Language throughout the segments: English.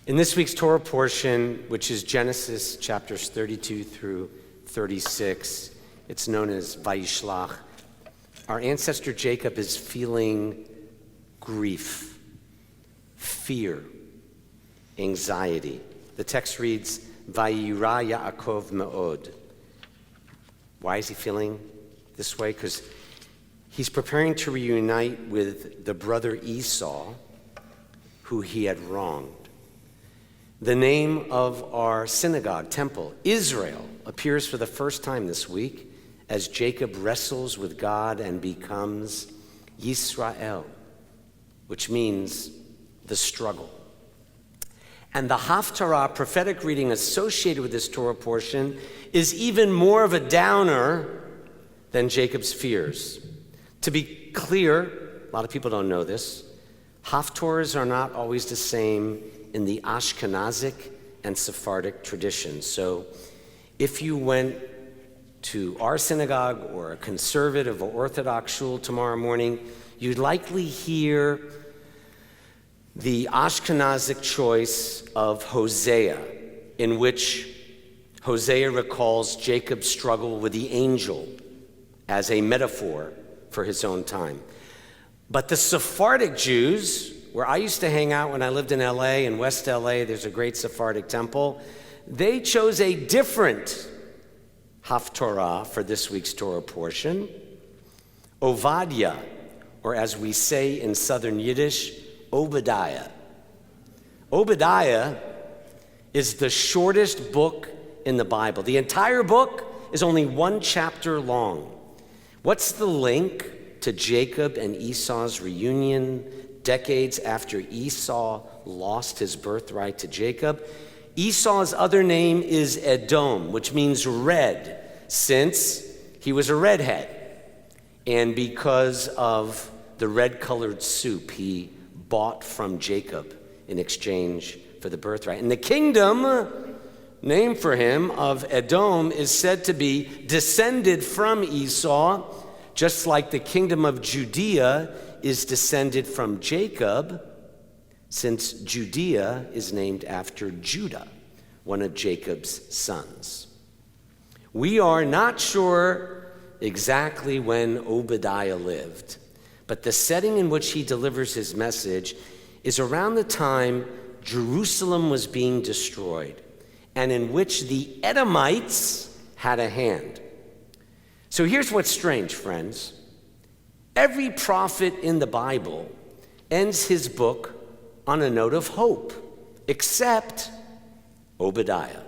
In this week's Torah portion, which is Genesis chapters 32 through 36, it's known as Vayishlach. Our ancestor Jacob is feeling grief, fear, anxiety. The text reads, Vayira Yaakov me'od. Why is he feeling this way? Because he's preparing to reunite with the brother Esau, who he had wronged. The name of our synagogue, temple, Israel, appears for the first time this week as Jacob wrestles with God and becomes Yisrael, which means the struggle. And the Haftarah, prophetic reading associated with this Torah portion, is even more of a downer than Jacob's fears. To be clear, a lot of people don't know this, Haftarahs are not always the same in the Ashkenazic and Sephardic traditions. So if you went to our synagogue or a conservative or Orthodox shul tomorrow morning, you'd likely hear the Ashkenazic choice of Hosea, in which Hosea recalls Jacob's struggle with the angel as a metaphor for his own time. But the Sephardic Jews, where I used to hang out when I lived in LA, in West LA, there's a great Sephardic temple, they chose a different Haftarah for this week's Torah portion. Ovadia, or as we say in Southern Yiddish, Obadiah. Obadiah is the shortest book in the Bible. The entire book is only one chapter long. What's the link to Jacob and Esau's reunion decades after Esau lost his birthright to Jacob? Esau's other name is Edom, which means red, since he was a redhead. And because of the red-colored soup he bought from Jacob in exchange for the birthright. And the kingdom, named for him, of Edom, is said to be descended from Esau, just like the kingdom of Judea is descended from Jacob, since Judea is named after Judah, one of Jacob's sons. We are not sure exactly when Obadiah lived, but the setting in which he delivers his message is around the time Jerusalem was being destroyed, and in which the Edomites had a hand. So here's what's strange, friends. Every prophet in the Bible ends his book on a note of hope, except Obadiah.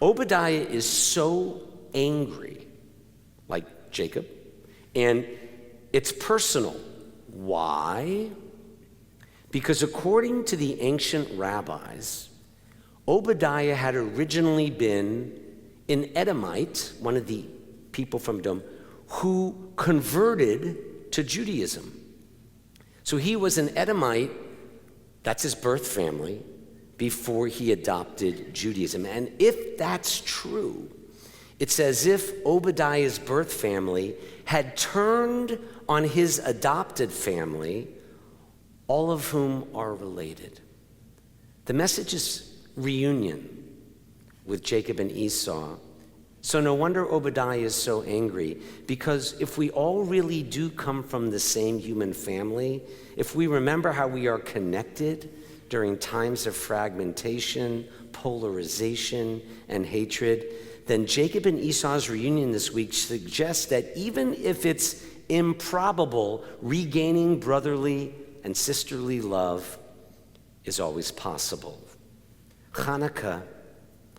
Obadiah is so angry, like Jacob, and it's personal. Why? Because according to the ancient rabbis, Obadiah had originally been an Edomite, one of the people from Edom, who converted to Judaism. So he was an Edomite, that's his birth family, before he adopted Judaism. And if that's true, it's as if Obadiah's birth family had turned on his adopted family, all of whom are related. The message is reunion with Jacob and Esau. So no wonder Obadiah is so angry, because if we all really do come from the same human family, if we remember how we are connected during times of fragmentation, polarization, and hatred, then Jacob and Esau's reunion this week suggests that even if it's improbable, regaining brotherly and sisterly love is always possible. Hanukkah,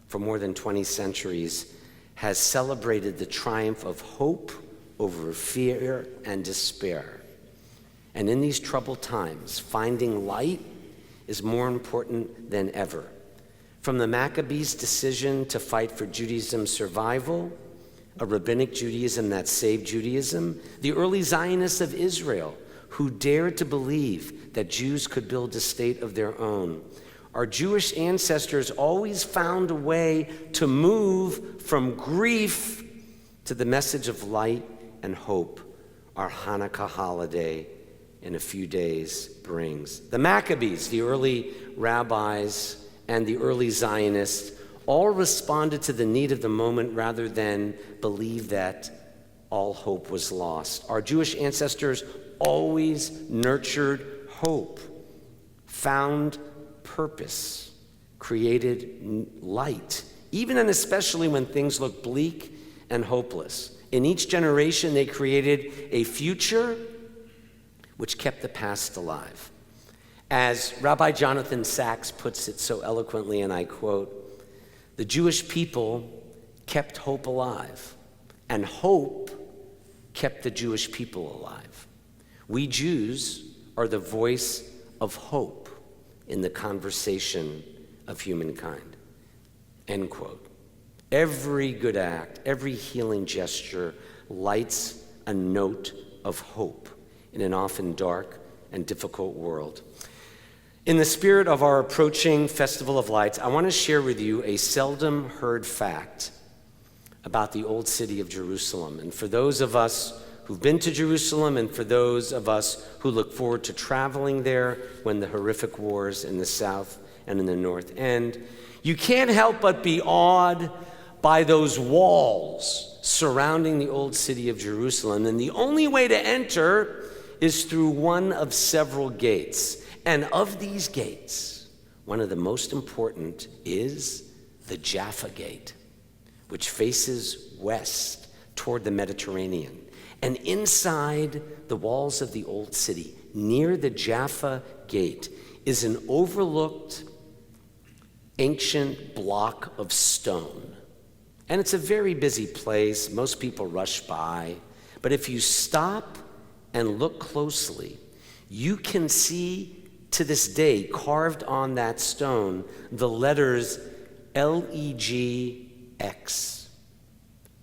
for more than 20 centuries, has celebrated the triumph of hope over fear and despair. And in these troubled times, finding light is more important than ever. From the Maccabees' decision to fight for Judaism's survival, a rabbinic Judaism that saved Judaism, the early Zionists of Israel, who dared to believe that Jews could build a state of their own, our Jewish ancestors always found a way to move from grief to the message of light and hope. Our Hanukkah holiday in a few days brings. The Maccabees, the early rabbis, and the early Zionists all responded to the need of the moment rather than believe that all hope was lost. Our Jewish ancestors always nurtured hope, found purpose, created light, even and especially when things look bleak and hopeless. In each generation, they created a future which kept the past alive. As Rabbi Jonathan Sacks puts it so eloquently, and I quote, "The Jewish people kept hope alive, and hope kept the Jewish people alive. We Jews are the voice of hope in the conversation of humankind." End quote. Every good act, every healing gesture lights a note of hope in an often dark and difficult world. In the spirit of our approaching Festival of Lights, I want to share with you a seldom heard fact about the old city of Jerusalem. And for those of us who've been to Jerusalem, and for those of us who look forward to traveling there when the horrific wars in the south and in the north end, you can't help but be awed by those walls surrounding the old city of Jerusalem. And the only way to enter is through one of several gates. And of these gates, one of the most important is the Jaffa Gate, which faces west toward the Mediterranean. And inside the walls of the old city, near the Jaffa Gate, is an overlooked ancient block of stone. And it's a very busy place. Most people rush by. But if you stop and look closely, you can see to this day, carved on that stone, the letters LEGX.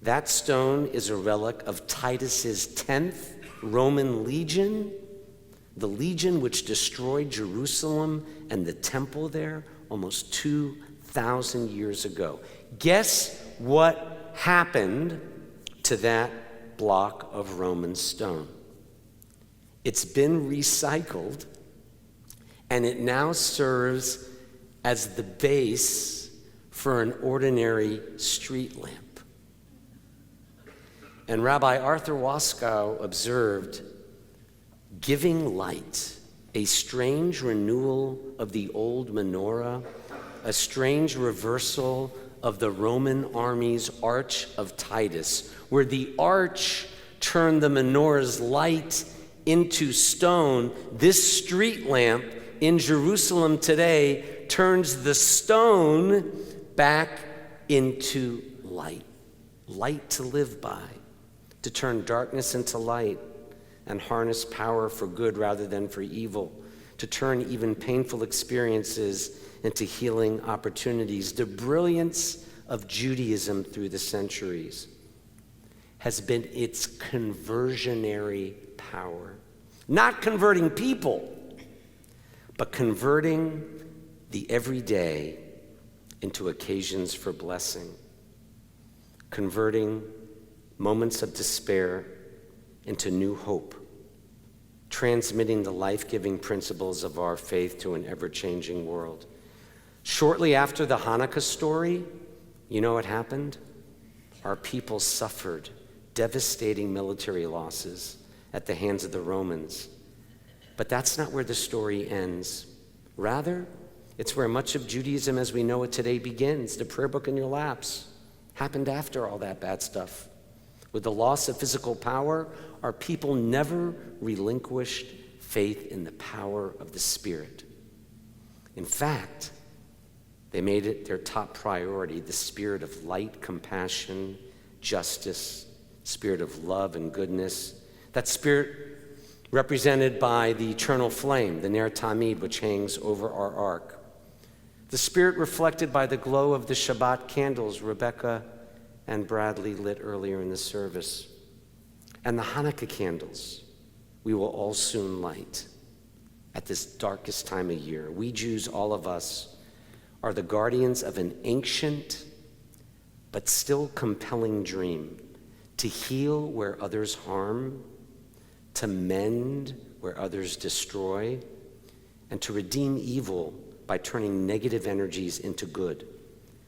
That stone is a relic of Titus's 10th Roman legion, the legion which destroyed Jerusalem and the temple there almost 2,000 years ago. Guess what happened to that block of Roman stone? It's been recycled, and it now serves as the base for an ordinary street lamp. And Rabbi Arthur Waskow observed, "Giving light, a strange renewal of the old menorah, a strange reversal of the Roman army's Arch of Titus, where the arch turned the menorah's light into stone. This street lamp in Jerusalem today turns the stone back into light, light to live by, to turn darkness into light and harness power for good rather than for evil, to turn even painful experiences into healing opportunities." The brilliance of Judaism through the centuries has been its conversionary power. Not converting people, but converting the everyday into occasions for blessing, converting moments of despair into new hope, transmitting the life-giving principles of our faith to an ever-changing world. Shortly after the Hanukkah story, you know what happened? Our people suffered devastating military losses at the hands of the Romans. But that's not where the story ends. Rather, it's where much of Judaism as we know it today begins. The prayer book in your laps happened after all that bad stuff. With the loss of physical power, our people never relinquished faith in the power of the Spirit. In fact, they made it their top priority, the spirit of light, compassion, justice, spirit of love and goodness. That spirit represented by the eternal flame, the Ner Tamid, which hangs over our ark. The spirit reflected by the glow of the Shabbat candles Rebecca and Bradley lit earlier in the service. And the Hanukkah candles we will all soon light at this darkest time of year. We Jews, all of us, are the guardians of an ancient but still compelling dream, to heal where others harm, to mend where others destroy, and to redeem evil by turning negative energies into good,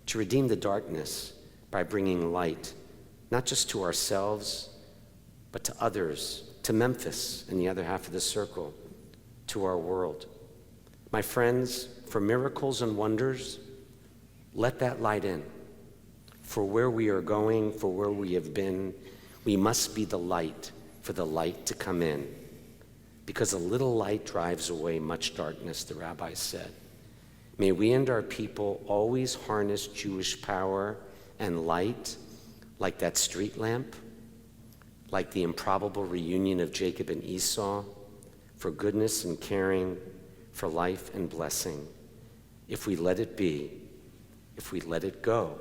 to redeem the darkness by bringing light, not just to ourselves, but to others, to Memphis and the other half of the circle, to our world. My friends, for miracles and wonders, let that light in. For where we are going, for where we have been, we must be the light for the light to come in. Because a little light drives away much darkness, the Rabbi said. May we and our people always harness Jewish power and light like that street lamp, like the improbable reunion of Jacob and Esau, for goodness and caring, for life and blessing. If we let it be, if we let it go,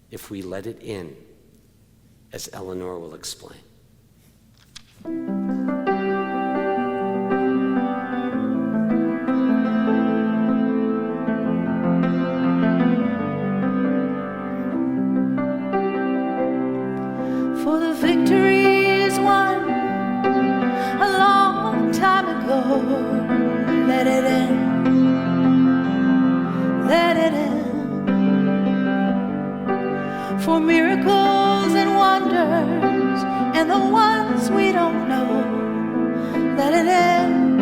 if we let it in, as Eleanor will explain. For the victory is won a long time ago. Let it in, let it in. For miracles and wonders and the ones we don't know, let it in,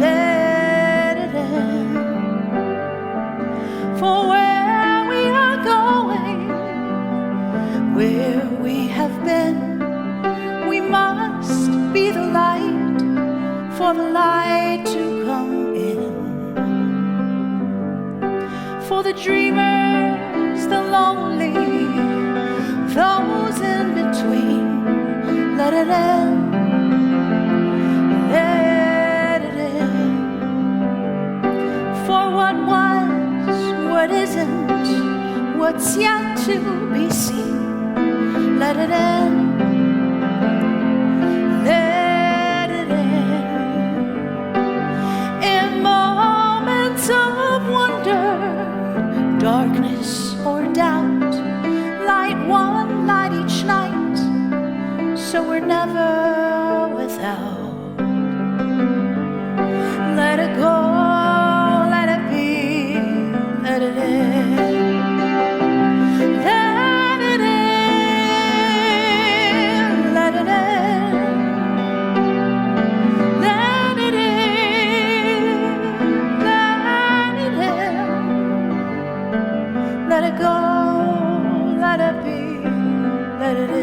let it in. For where we are going, where we have been, we must be the light for the light to come in. For the dreamers, the lonely, those in between, let it in, let it in. For what was, what isn't, what's yet to be seen, let it in, let it in. In moments of wonder, darkness or doubt, light one light each night, so we're never without. Let it go, let it be, let it in. Let it in, let it in. Let it in, let it in. Let it go, let it be, let it in.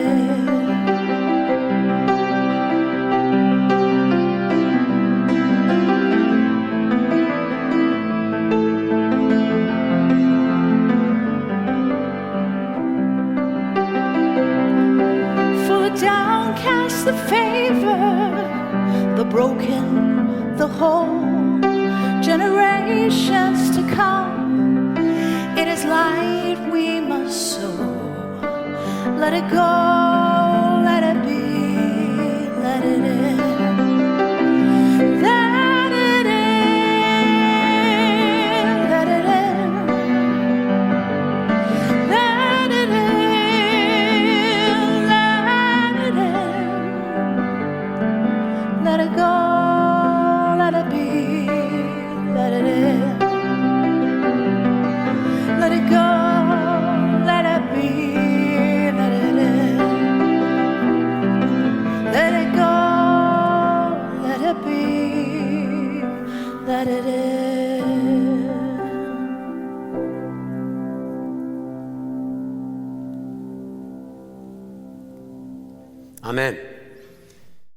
For the downcast, the favored, the broken, the whole, generations to come, it is light we must sow. Let it go, let it be, let it in. Let it in, let it in. Let it in, let it in. Let it go, let it be, let it in. Let it go, let it be, let it in. Let it go, let it be, let it in. Amen.